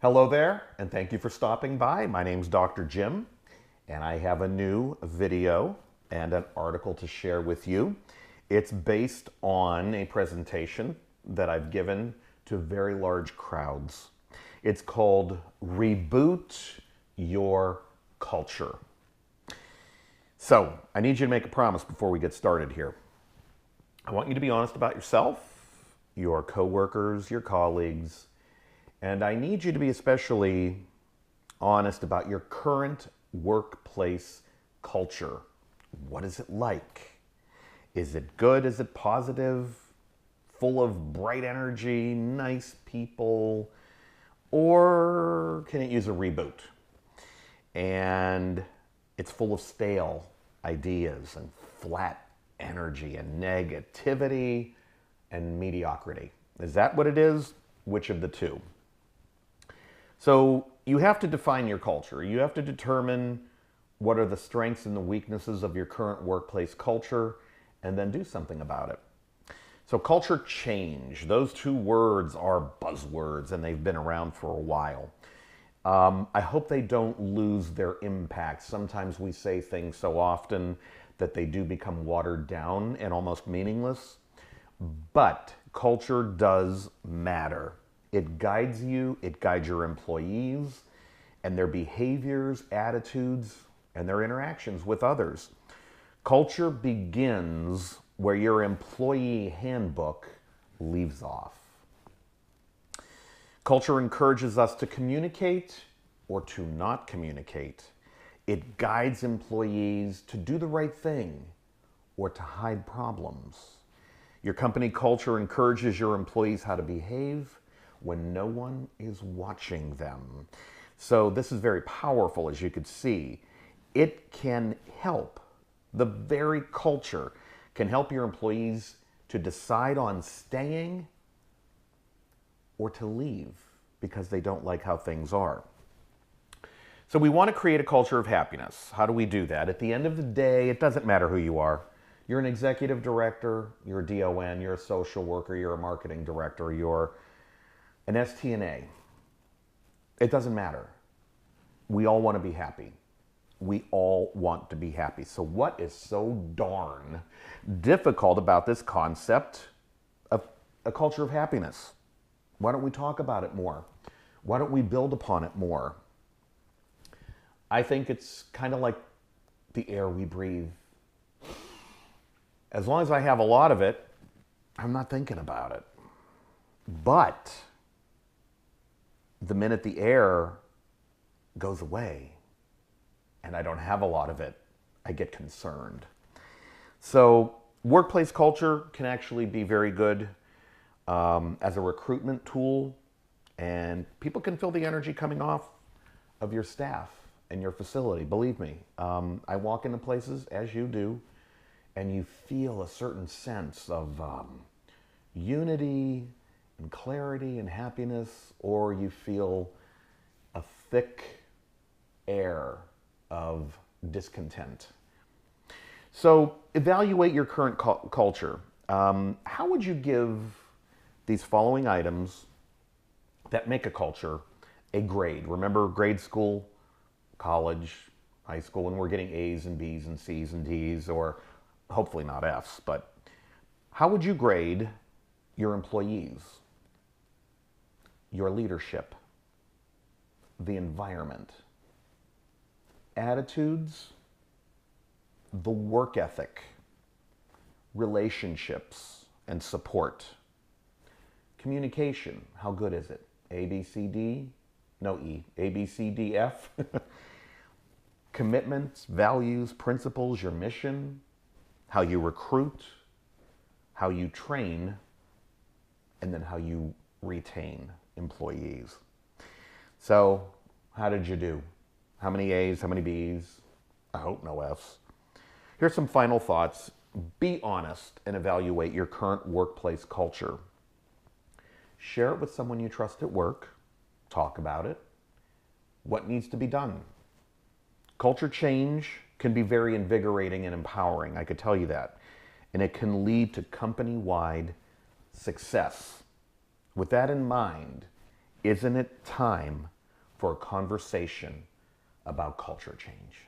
Hello there, and thank you for stopping by. My name's Dr. Jim, and I have a new video and an article to share with you. It's based on a presentation that I've given to very large crowds. It's called Reboot Your Culture. So, I need you to make a promise before we get started here. I want you to be honest about yourself, your coworkers, your colleagues, and I need you to be especially honest about your current workplace culture. What is it like? Is it good? Is it positive? Full of bright energy, nice people? Or can it use a reboot? And it's full of stale ideas and flat energy and negativity and mediocrity. Is that what it is? Which of the two? So you have to define your culture. You have to determine what are the strengths and the weaknesses of your current workplace culture and then do something about it. So culture change, those two words are buzzwords and they've been around for a while. I hope they don't lose their impact. Sometimes we say things so often that they do become watered down and almost meaningless. But culture does matter. It guides you, it guides your employees and their behaviors, attitudes, and their interactions with others. Culture begins where your employee handbook leaves off. Culture encourages us to communicate or to not communicate. It guides employees to do the right thing or to hide problems. Your company culture encourages your employees how to behave when no one is watching them. So this is very powerful, as you could see. It can help, the very culture can help your employees to decide on staying or to leave because they don't like how things are. So we want to create a culture of happiness. How do we do that? At the end of the day, it doesn't matter who you are. You're an executive director, you're a DON, you're a social worker, you're a marketing director, you're an STNA. It doesn't matter. We all want to be happy. We all want to be happy. So what is so darn difficult about this concept of a culture of happiness? Why don't we talk about it more? Why don't we build upon it more? I think it's kind of like the air we breathe. As long as I have a lot of it, I'm not thinking about it. But the minute the air goes away and I don't have a lot of it, I get concerned. So workplace culture can actually be very good as a recruitment tool, and people can feel the energy coming off of your staff and your facility. Believe me, I walk into places, as you do, and you feel a certain sense of unity and clarity and happiness, or you feel a thick air of discontent. So evaluate your current culture. How would you give these following items that make a culture a grade? Remember grade school, college, high school, when we're getting A's and B's and C's and D's, or hopefully not F's, but how would you grade your employees, your leadership, the environment, attitudes, the work ethic, relationships and support, communication, how good is it? A, B, C, D, no E, A, B, C, D, F. Commitments, values, principles, your mission, how you recruit, how you train, and then how you retain employees. So, how did you do? How many A's, how many B's? I hope no F's. Here's some final thoughts. Be honest and evaluate your current workplace culture. Share it with someone you trust at work. Talk about it. What needs to be done? Culture change can be very invigorating and empowering, I could tell you that. And it can lead to company-wide success. With that in mind, Isn't it time for a conversation about culture change?